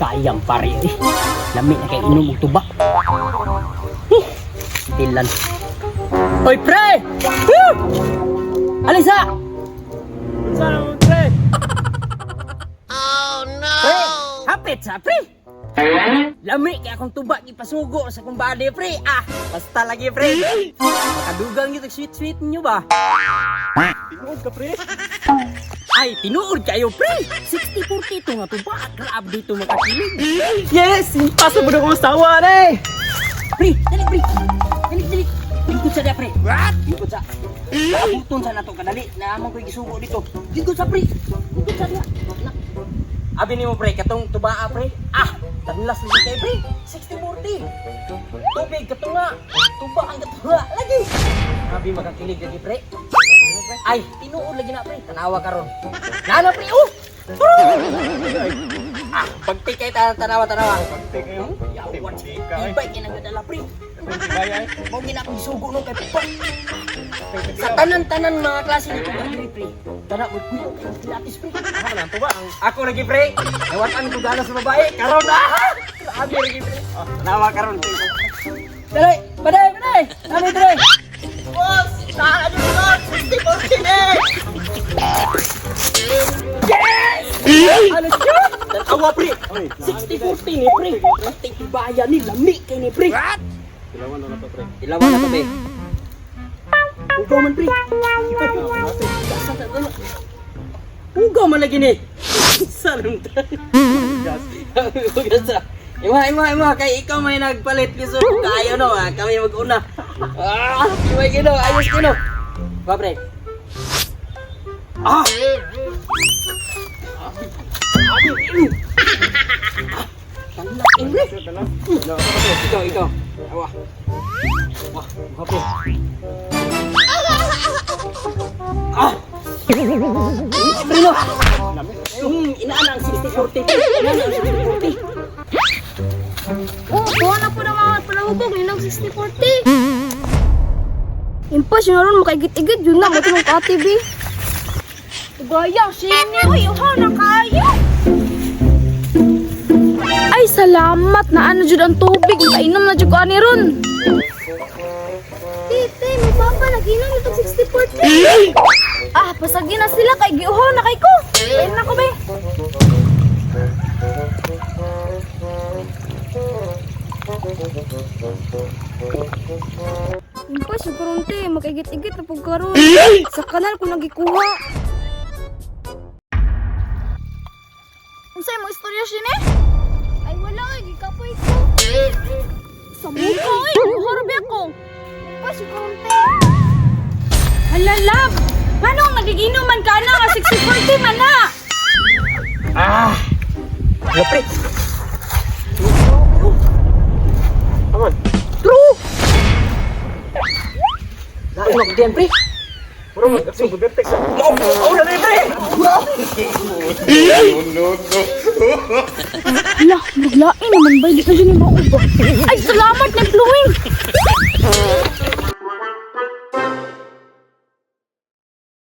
Kayang pare eh. Lami na kay inom og tuba. Tilan. Oy pre! Woo! Alisa! Unsa naman, pre? Pre! Hapit sa pre! Lami kay akong tuba gipasugo sa kong body pre. Basta lagi pre. Makadugang yung sweet-sweet nyo ba? Tinuod ka, pre? Ay, tinuod kayo pre! 60-40 ito nga tuba. Grabe dito makakilig. Yes! Impossible na kong sawa, eh! Pre! Dali pre! Dali! Lingkod sa dia pre! What? Lingkod sa! Abuton sa nato kadali. Naamang ko'y gisugo dito. Lingkod sa pre! Lingkod sa dia! Abi ni mo pre, katong tubaa pre. Tanlas lagi kay pre. 60-40. Tubig katong nga. Tuba ang katong nga. Lagi. Abi makakilig lagi pre. Ay, tinuod lagi na pre. Tanawa karon. Nana pre. Pagtik kay tanawa. Pagtik kayo. Yawan. Tika, eh. Ibay kay nagdala pre. Kaya, eh. Mo ginapang sugo nung kay tuba. Sa tanan-tanan mga klase nito diri pre. Tara mo pilates pre. Ano lang, tuba ang... Ako lagi pre. Ewan ko gana sa babae. Karon Abi lagi pre. Tanawa karon pre. Dali, baday. Dali pre. Boss, saan niyo ba? 60-40 eh. Yes! Ano siya? Tanawa pre. 60-40 ni pre. Ating bayan ni lami kay ni pre. Ilawan na to, pre. Ilawan na to pre. Ugaw man pre. Ugaw man lagi ni. Salong tayo. Ima, kay ikaw may nagpalit kiso. Kayo no, kami mag-una. Iway kino, ayos kino. Ba pre? Tanlaking pre. Ikaw. Awa. Wah, hape. Prino. Inaan ang 60-40. Inaan ang 60-40. Kuha na po ng mga palahubog, yun ang 60-40. Impas yun naroon, makaigit-igit, yun na, mato ng ka-TV. Gaya, sini, uy, na kayo. Ay, salamat na ano dyan ang tubig, makainom na dyan ko ani ron. Tite, may papa, nag-inom itong 60-40. Pasagin na sila, kay giuhaw na kay ko. Ayun na ko, be. Impas yung kurunti, makaigit-igit na pagkaroon. Sa kanal ko nagikuha. Unsay mo istorya siya eh? Ay wala ay, gikapoy ko. Sa mukha ay, harbi ako. Impas yung kurunti. Hala, love! Manong nagiginuman ka na nga 60-40 man na? Ano pre? Aman. True! Nainok din pre. Puro mag-aksyon, mag-vertex. Mauna na pre! Hala, naglain naman ba? Hindi na dyan yung mga uba. Ay, salamat na flowing!